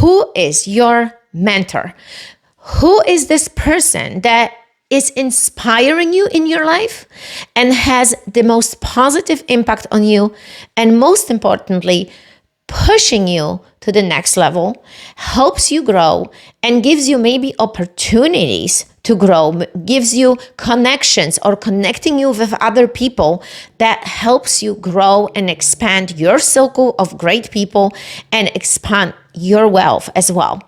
who is your mentor? Who is this person that is inspiring you in your life and has the most positive impact on you, and most importantly, pushing you to the next level, helps you grow, and gives you maybe opportunities to grow, gives you connections or connecting you with other people that helps you grow and expand your circle of great people and expand your wealth as well.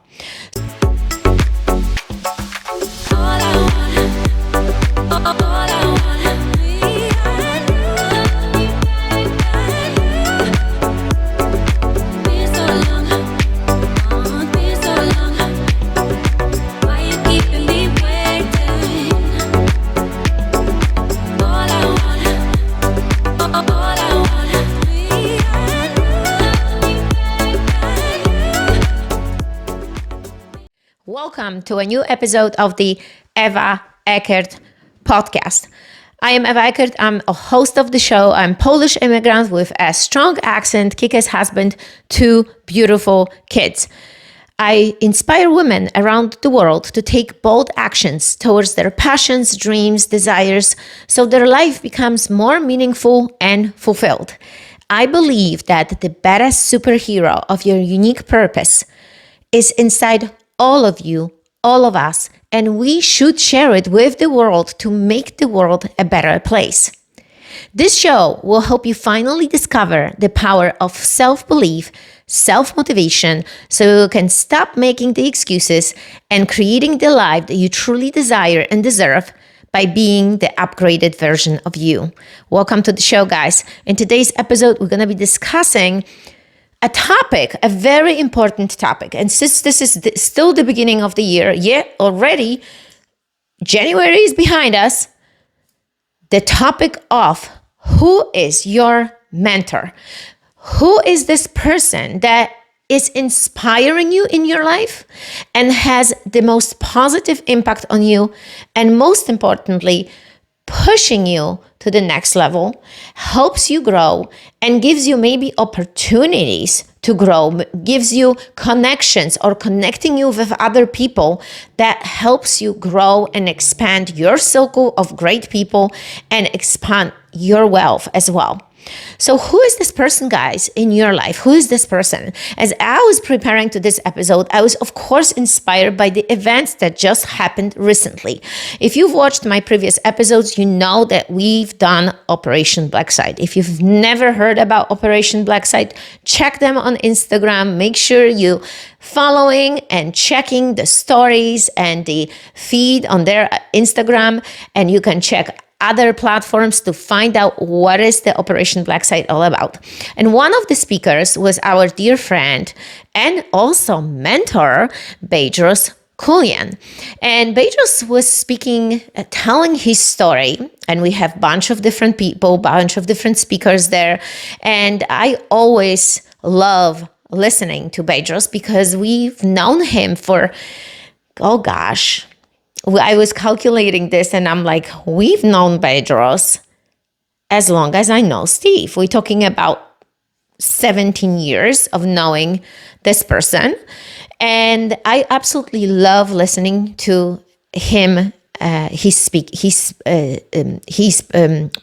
Welcome to a new episode of the Eva Eckert podcast. I am Eva Eckert. I'm a host of the show. I'm Polish immigrant with a strong accent, kick-ass husband, 2 beautiful kids. I inspire women around the world to take bold actions towards their passions, dreams, desires, so their life becomes more meaningful and fulfilled. I believe that the best superhero of your unique purpose is inside all of you, all of us, and we should share it with the world to make the world a better place. This show will help you finally discover the power of self-belief, self-motivation, so you can stop making the excuses and creating the life that you truly desire and deserve by being the upgraded version of you. Welcome to the show, guys. In today's episode, we're going to be discussing a topic, a very important topic. And since this is still the beginning of the year, yet already January is behind us, the topic of who is your mentor? Who is this person that is inspiring you in your life and has the most positive impact on you, and most importantly, pushing you to the next level, helps you grow, and gives you maybe opportunities to grow, gives you connections or connecting you with other people that helps you grow and expand your circle of great people and expand your wealth as well. So who is this person, guys, in your life? Who is this person? As I was preparing to this episode, I was, of course, inspired by the events that just happened recently. If you've watched my previous episodes, you know that we've done Operation Blacksite. If you've never heard about Operation Blacksite, check them on Instagram. Make sure you following and checking the stories and the feed on their Instagram, and you can check other platforms to find out what is the Operation Blacksite all about. And one of the speakers was our dear friend and also mentor, Bez Wymowek. And Bez was speaking, telling his story, and we have a bunch of different people, bunch of different speakers there. And I always love listening to Bez because we've known him for, oh gosh, I was calculating this and I'm like, we've known Bez as long as I know Steve. We're talking about 17 years of knowing this person. And I absolutely love listening to him, his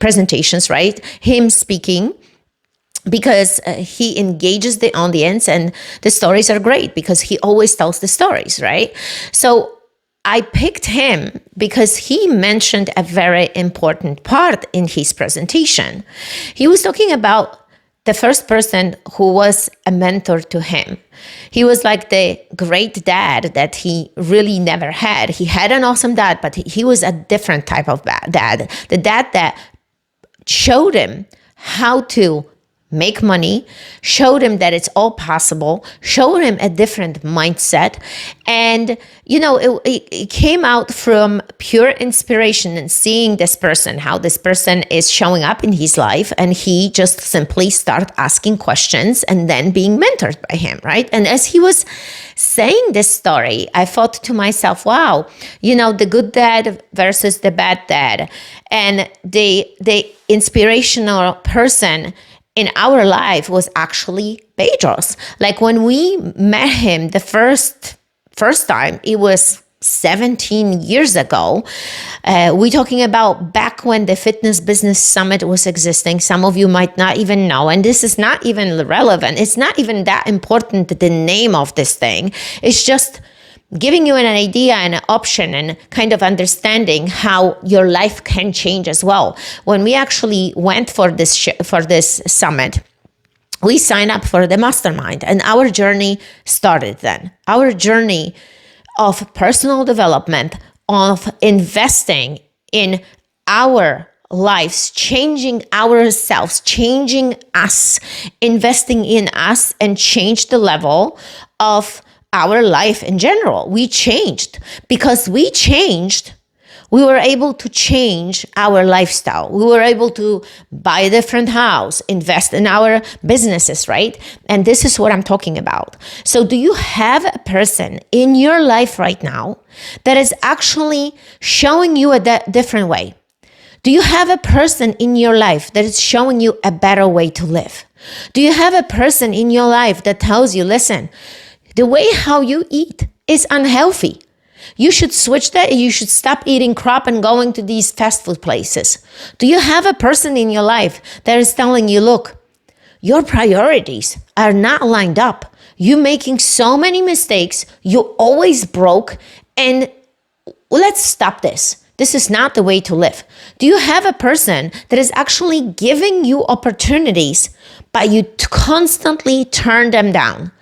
presentations, right? Him speaking, because he engages the audience, and the stories are great because he always tells the stories, right? So I picked him because he mentioned a very important part in his presentation. He was talking about the first person who was a mentor to him. He was like the great dad that he really never had. He had an awesome dad, but he was a different type of dad. The dad that showed him how to make money, showed him that it's all possible, showed him a different mindset. And, you know, it came out from pure inspiration and seeing this person, how this person is showing up in his life. And he just simply started asking questions and then being mentored by him, right? And as he was saying this story, I thought to myself, wow, you know, the good dad versus the bad dad, and the inspirational person in our life was actually Pedro's. Like when we met him the first time, it was 17 years ago. We're talking about back when the Fitness Business Summit was existing. Some of you might not even know, and this is not even relevant. It's not even that important, the name of this thing. It's just giving you an idea and an option and kind of understanding how your life can change as well. When we actually went for this summit, we signed up for the mastermind, and our journey started then. Our journey of personal development, of investing in our lives, changing ourselves, changing us, investing in us, and change the level of our life in general. We changed. Because we changed, we were able to change our lifestyle. We were able to buy a different house, invest in our businesses, right? And this is what I'm talking about. So do you have a person in your life right now that is actually showing you a different way? Do you have a person in your life that is showing you a better way to live? Do you have a person in your life that tells you, listen, the way how you eat is unhealthy. You should switch that. You should stop eating crap and going to these fast food places. Do you have a person in your life that is telling you, look, your priorities are not lined up. You're making so many mistakes. You're always broke. And let's stop this. This is not the way to live. Do you have a person that is actually giving you opportunities, but you constantly turn them down?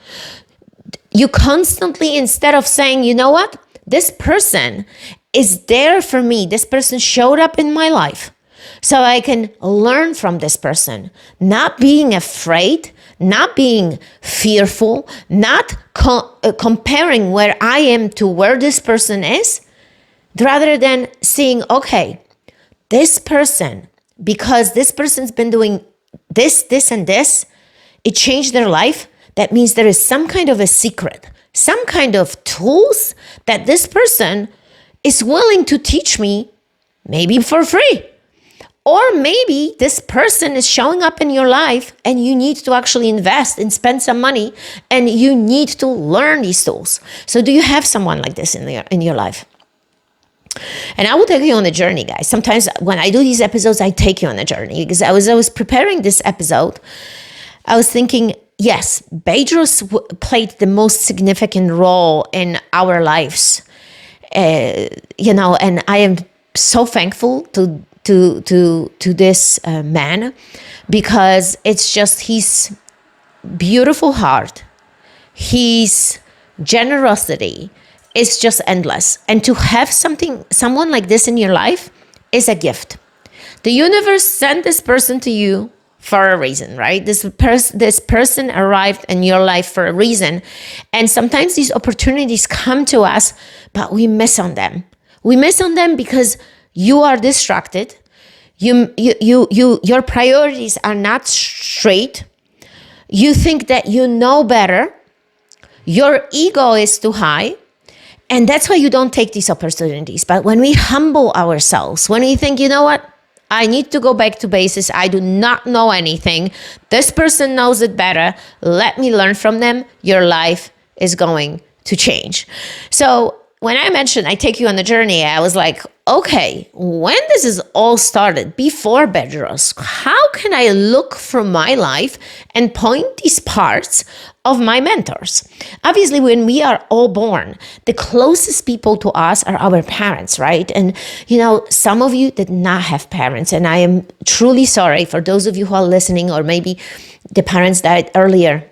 You constantly, instead of saying, you know what? This person is there for me. This person showed up in my life so I can learn from this person. Not being afraid, not being fearful, not comparing where I am to where this person is, rather than seeing, okay, this person, because this person's been doing this, and this, it changed their life. That means there is some kind of a secret, some kind of tools that this person is willing to teach me, maybe for free. Or maybe this person is showing up in your life and you need to actually invest and spend some money and you need to learn these tools. So do you have someone like this in your life? And I will take you on a journey, guys. Sometimes when I do these episodes, I take you on a journey because I was preparing this episode. I was thinking, yes, Bedros played the most significant role in our lives, and I am so thankful to this man, because it's just his beautiful heart, his generosity is just endless, and to have someone like this in your life is a gift. The universe sent this person to you for a reason, right? This person arrived in your life for a reason. And sometimes these opportunities come to us, but we miss on them. We miss on them because you are distracted. Your priorities are not straight. You think that you know better. Your ego is too high. And that's why you don't take these opportunities. But when we humble ourselves, when we think, you know what? I need to go back to basics. I do not know anything. This person knows it better. Let me learn from them. Your life is going to change. So when I mentioned I take you on the journey, I was like, okay, when this is all started, before Bedros, how can I look from my life and point these parts of my mentors? Obviously, when we are all born, the closest people to us are our parents, right? And, some of you did not have parents, and I am truly sorry for those of you who are listening, or maybe the parents died earlier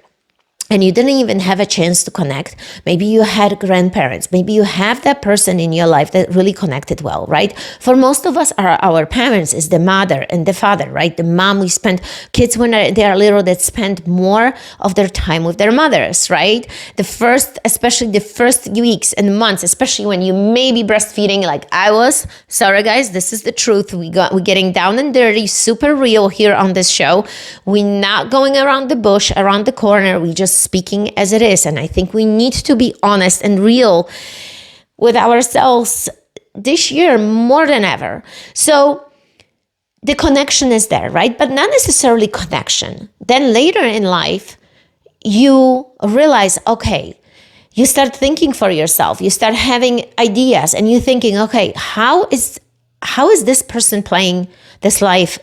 and you didn't even have a chance to connect. Maybe you had grandparents. Maybe you have that person in your life that really connected well, right? For most of us, our parents is the mother and the father, right? The mom, we spend, kids when they are little, that spend more of their time with their mothers, right? Especially the first weeks and months, especially when you may be breastfeeding like I was. Sorry, guys, this is the truth. We're getting down and dirty, super real here on this show. We're not going around the bush, around the corner. We just speaking as it is. And I think we need to be honest and real with ourselves this year more than ever. So the connection is there, right? But not necessarily connection. Then later in life, you realize, okay, you start thinking for yourself. You start having ideas and you're thinking, okay, how is this person playing this life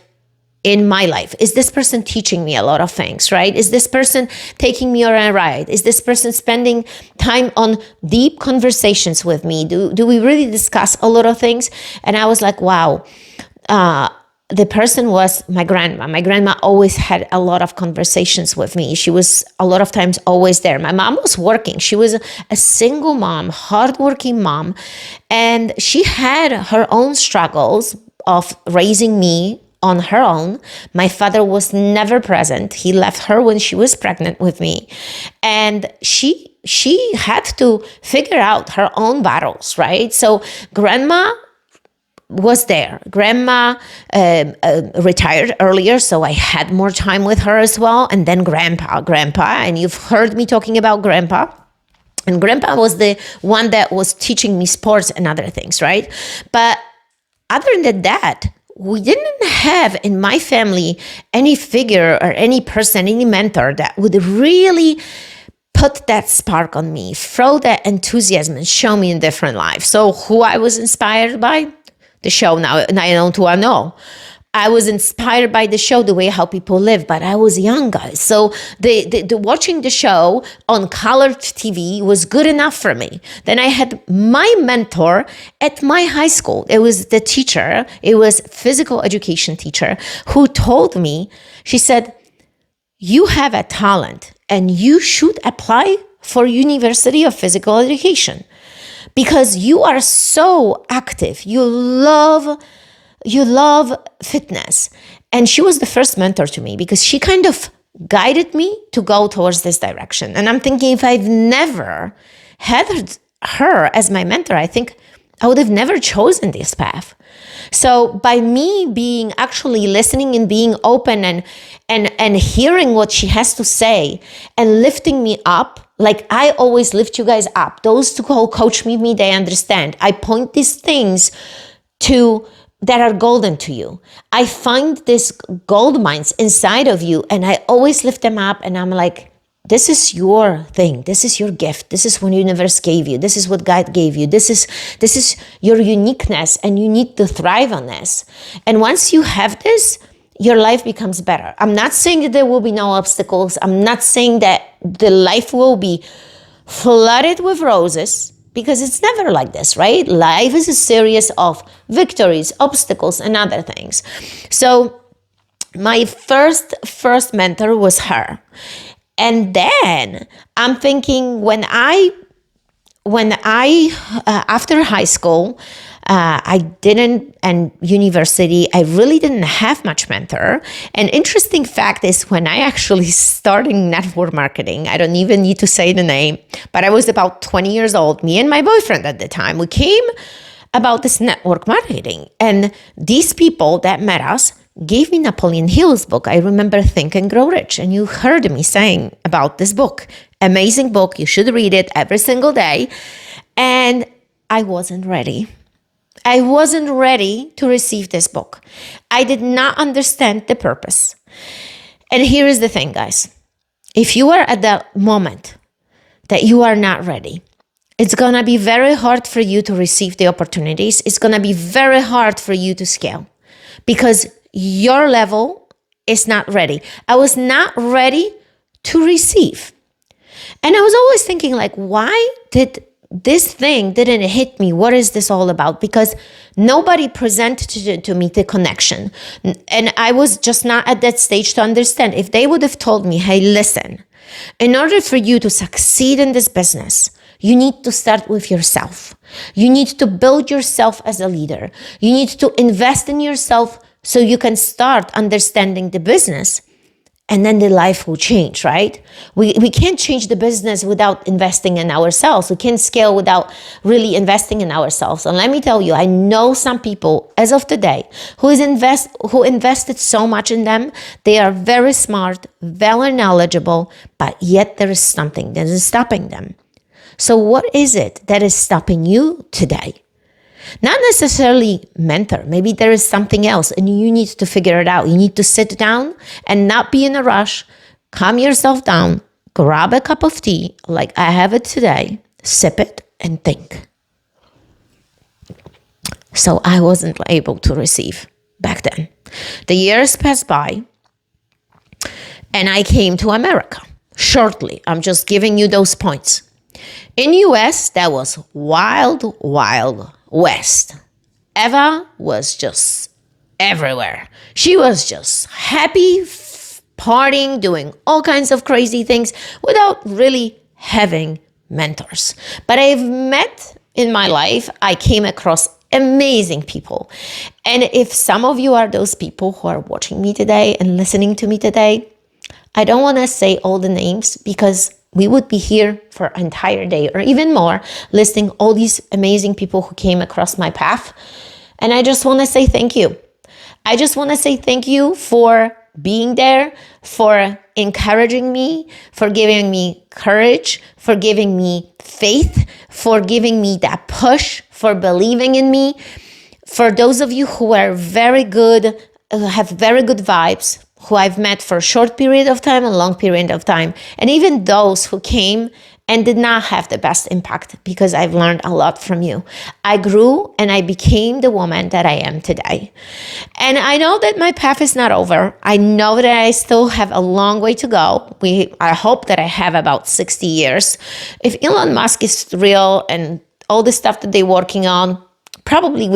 in my life? Is this person teaching me a lot of things, right? Is this person taking me on a ride? Is this person spending time on deep conversations with me? Do we really discuss a lot of things? And I was like, wow. The person was my grandma. My grandma always had a lot of conversations with me. She was a lot of times always there. My mom was working. She was a single mom, hardworking mom, and she had her own struggles of raising me on her own. My father was never present. He left her when she was pregnant with me, and she had to figure out her own battles, right? So grandma was there. Grandma retired earlier, so I had more time with her as well. And then grandpa, and you've heard me talking about grandpa. And grandpa was the one that was teaching me sports and other things, right? But other than that, we didn't have in my family any figure or any person, any mentor that would really put that spark on me, throw that enthusiasm and show me a different life. So who I was inspired by? The show now, 90210. I was inspired by the show, the way how people live, but I was young, guys. So the watching the show on colored TV was good enough for me. Then I had my mentor at my high school. It was the teacher. It was physical education teacher who told me, she said, you have a talent and you should apply for University of Physical Education. Because you are so active, you love fitness. And she was the first mentor to me because she kind of guided me to go towards this direction. And I'm thinking, if I've never had her as my mentor, I think I would have never chosen this path. So by me being actually listening and being open and hearing what she has to say and lifting me up, like I always lift you guys up. Those who coach me, they understand. I point these things that are golden to you. I find these gold mines inside of you and I always lift them up and I'm like, this is your thing. This is your gift. This is what the universe gave you. This is what God gave you. This is your uniqueness and you need to thrive on this. And once you have this, your life becomes better. I'm not saying that there will be no obstacles. I'm not saying that the life will be flooded with roses because it's never like this, right? Life is a series of victories, obstacles, and other things. So my first mentor was her. And then I'm thinking when I after high school, and university, I really didn't have much mentor. An interesting fact is when I actually started network marketing, I don't even need to say the name, but I was about 20 years old, me and my boyfriend at the time, we came about this network marketing. And these people that met us gave me Napoleon Hill's book. I remember Think and Grow Rich. And you heard me saying about this book. Amazing book. You should read it every single day. And I wasn't ready. I wasn't ready to receive this book. I did not understand the purpose. And here is the thing, guys. If you are at that moment that you are not ready, it's going to be very hard for you to receive the opportunities. It's going to be very hard for you to scale because your level is not ready. I was not ready to receive. And I was always thinking like, why did this thing didn't hit me? What is this all about? Because nobody presented to me the connection. And I was just not at that stage to understand. If they would have told me, hey, listen, in order for you to succeed in this business, you need to start with yourself. You need to build yourself as a leader. You need to invest in yourself so you can start understanding the business. And then the life will change, right? We can't change the business without investing in ourselves. We can't scale without really investing in ourselves. And let me tell you, I know some people as of today who invested so much in them. They are very smart, very knowledgeable, but yet there is something that is stopping them. So what is it that is stopping you today? Not necessarily mentor. Maybe there is something else and you need to figure it out. You need to sit down and not be in a rush. Calm yourself down. Grab a cup of tea like I have it today. Sip it and think. So I wasn't able to receive back then. The years passed by and I came to America shortly. I'm just giving you those points. In US, that was wild, wild west. Eva was just everywhere. She was just happy, partying, doing all kinds of crazy things without really having mentors. But I've met in my life, I came across amazing people. And if some of you are those people who are watching me today and listening to me today, I don't want to say all the names because we would be here for an entire day or even more listing all these amazing people who came across my path. And I just want to say thank you. I just want to say thank you for being there, for encouraging me, for giving me courage, for giving me faith, for giving me that push, for believing in me. For those of you who are very good, have very good vibes, who I've met for a short period of time, a long period of time, and even those who came and did not have the best impact because I've learned a lot from you. I grew and I became the woman that I am today. And I know that my path is not over. I know that I still have a long way to go. I hope that I have about 60 years. If Elon Musk is real and all the stuff that they're working on, probably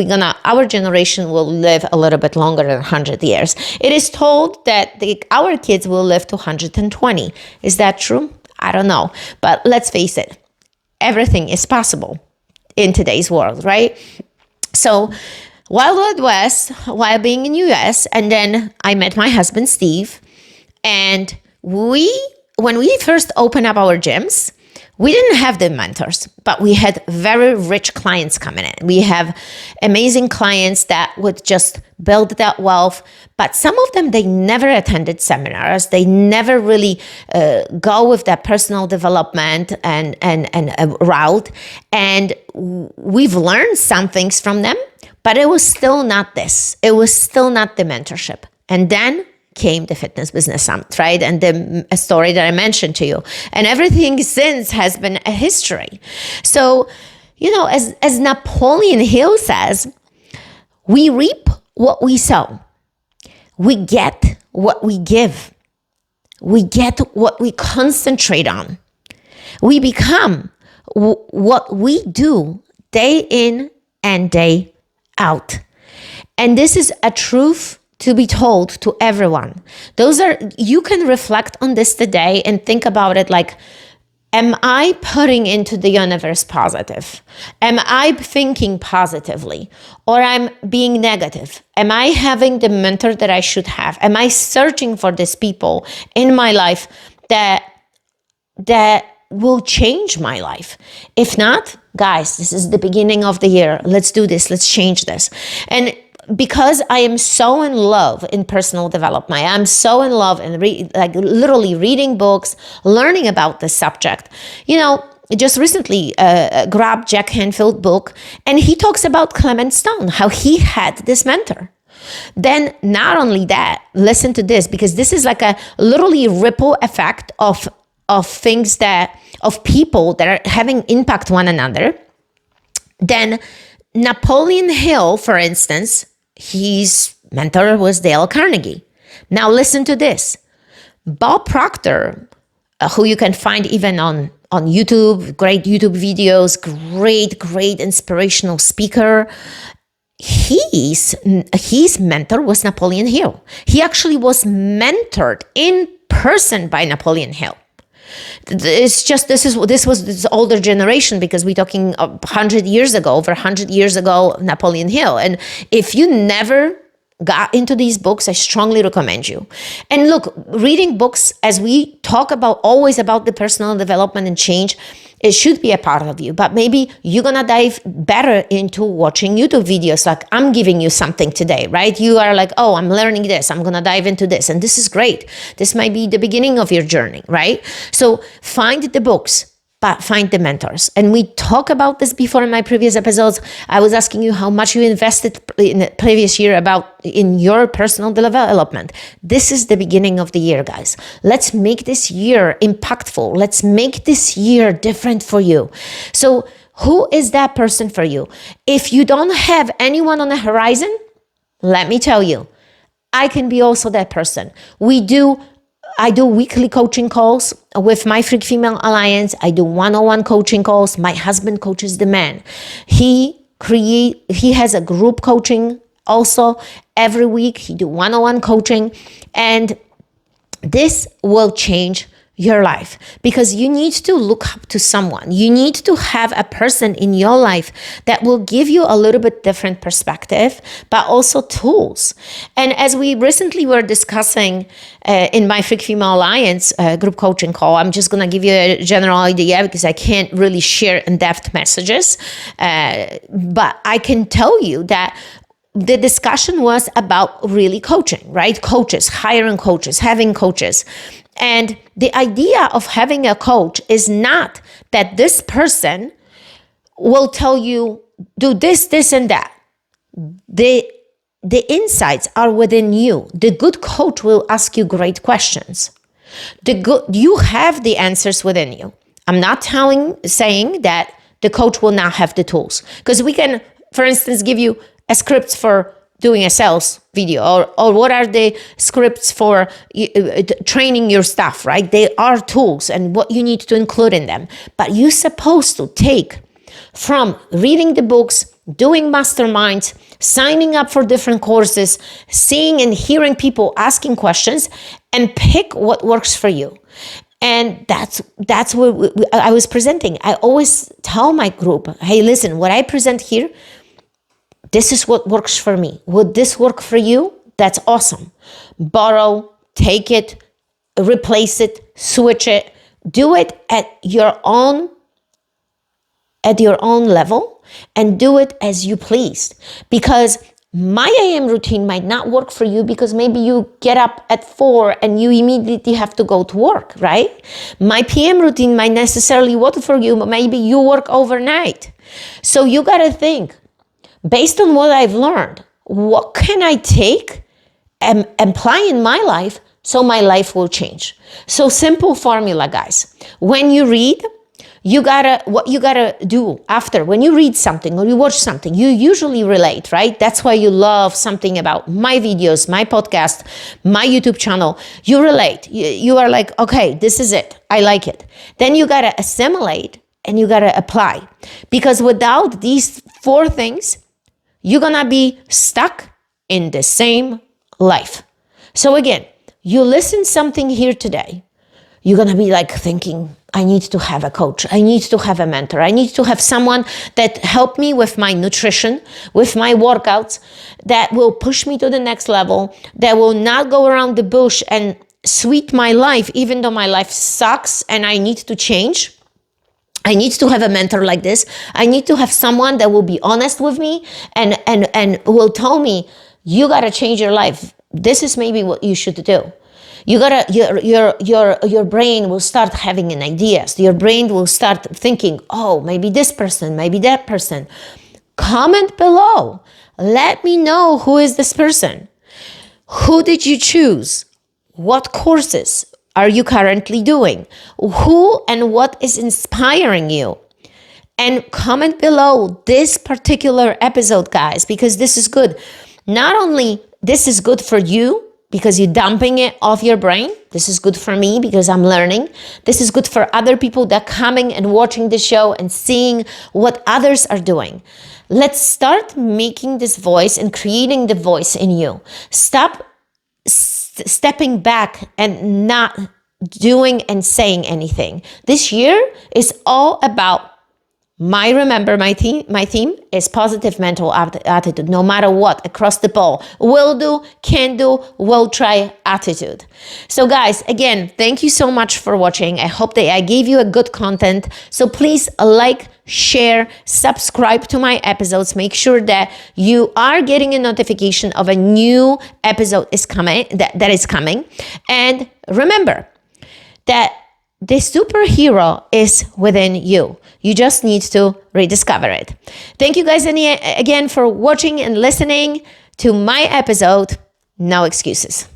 our generation will live a little bit longer than 100 years. It is told that our kids will live to 120. Is that true? I don't know. But let's face it, everything is possible in today's world, right? So Wild West, while being in US, and then I met my husband, Steve, and when we first opened up our gyms, we didn't have the mentors, but we had very rich clients coming in. We have amazing clients that would just build that wealth, but some of them, they never attended seminars. They never really go with that personal development and route. And we've learned some things from them, but it was still not this. It was still not the mentorship. And then came the Fitness Business Summit, right? And a story that I mentioned to you. And everything since has been a history. So, as Napoleon Hill says, we reap what we sow. We get what we give. We get what we concentrate on. We become what we do day in and day out. And this is a truth to be told to everyone. You can reflect on this today and think about it like, am I putting into the universe positive? Am I thinking positively? Or I'm being negative? Am I having the mentor that I should have? Am I searching for these people in my life that will change my life? If not, guys, this is the beginning of the year. Let's do this. Let's change this. And because I am so in love in personal development, I'm so in love in literally reading books, learning about the subject. Just recently grabbed Jack Canfield's book, and he talks about Clement Stone, how he had this mentor. Then not only that, listen to this, because this is like a literally ripple effect of things of people that are having impact one another. Then Napoleon Hill, for instance, his mentor was Dale Carnegie. Now listen to this. Bob Proctor, who you can find even on YouTube, great YouTube videos, great inspirational speaker. His mentor was Napoleon Hill. He actually was mentored in person by Napoleon Hill. This was this older generation, because we're talking over 100 years ago, Napoleon Hill. And if you never got into these books, I strongly recommend you. And look, reading books, as we talk always about the personal development and change, it should be a part of you. But maybe you're going to dive better into watching YouTube videos like I'm giving you something today, right? You are like, oh, I'm learning this. I'm going to dive into this. And this is great. This might be the beginning of your journey, right? So find the books. but find the mentors. And we talk about this before in my previous episodes. I was asking you how much you invested in the previous year in your personal development. This is the beginning of the year, guys. Let's make this year impactful. Let's make this year different for you. So who is that person for you? If you don't have anyone on the horizon, let me tell you, I can be also that person. I do weekly coaching calls with my Freak Female Alliance. I do one-on-one coaching calls. My husband coaches the men. He has a group coaching also every week. He do one-on-one coaching, and this will change your life, because you need to look up to someone. You need to have a person in your life that will give you a little bit different perspective, but also tools. And as we recently were discussing in my Freak Female Alliance group coaching call, I'm just going to give you a general idea because I can't really share in-depth messages, but I can tell you that the discussion was about really coaching, right? Coaches, hiring coaches, having coaches. And the idea of having a coach is not that this person will tell you, do this, this, and that. The insights are within you. The good coach will ask you great questions. You have the answers within you. I'm not saying that the coach will not have the tools, because we can, for instance, give you a script for doing a sales video, or what are the scripts for training your staff, right? They are tools and what you need to include in them. But you're supposed to take from reading the books, doing masterminds, signing up for different courses, seeing and hearing people asking questions, and pick what works for you. And that's what I was presenting. I always tell my group, hey, listen, what I present here, this is what works for me. Would this work for you? That's awesome. Borrow, take it, replace it, switch it. Do it at your own level, and do it as you please. Because my AM routine might not work for you, because maybe you get up at 4 and you immediately have to go to work, right? My PM routine might necessarily work for you, but maybe you work overnight. So you got to think, based on what I've learned, what can I take and apply in my life so my life will change? So simple formula, guys. When you read, what you gotta do after, when you read something or you watch something, you usually relate, right? That's why you love something about my videos, my podcast, my YouTube channel. You relate. You are like, okay, this is it. I like it. Then you gotta assimilate and you gotta apply. Because without these 4 things, you're gonna be stuck in the same life. So again, you listen something here today, you're gonna be like thinking, I need to have a coach, I need to have a mentor, I need to have someone that help me with my nutrition, with my workouts, that will push me to the next level, that will not go around the bush and sweet my life, even though my life sucks and I need to change. I need to have a mentor like this. I need to have someone that will be honest with me and will tell me, you got to change your life. This is maybe what you should do. You gotta, your brain will start having an ideas. Your brain will start thinking, oh, maybe this person, maybe that person. Comment below. Let me know, who is this person? Who did you choose? What courses are you currently doing? Who and what is inspiring you? And comment below this particular episode, guys, because this is good. Not only this is good for you, because you're dumping it off your brain. This is good for me because I'm learning. This is good for other people that are coming and watching the show and seeing what others are doing. Let's start making this voice and creating the voice in you. Stop stepping back and not doing and saying anything. This year is all about my theme is positive mental attitude, no matter what, across the board. Will do, can do, will try attitude. So guys, again, thank you so much for watching. I hope that I gave you a good content. So please like, share, subscribe to my episodes. Make sure that you are getting a notification of a new episode that is coming. And remember that the superhero is within you. You just need to rediscover it. Thank you guys again for watching and listening to my episode, No Excuses.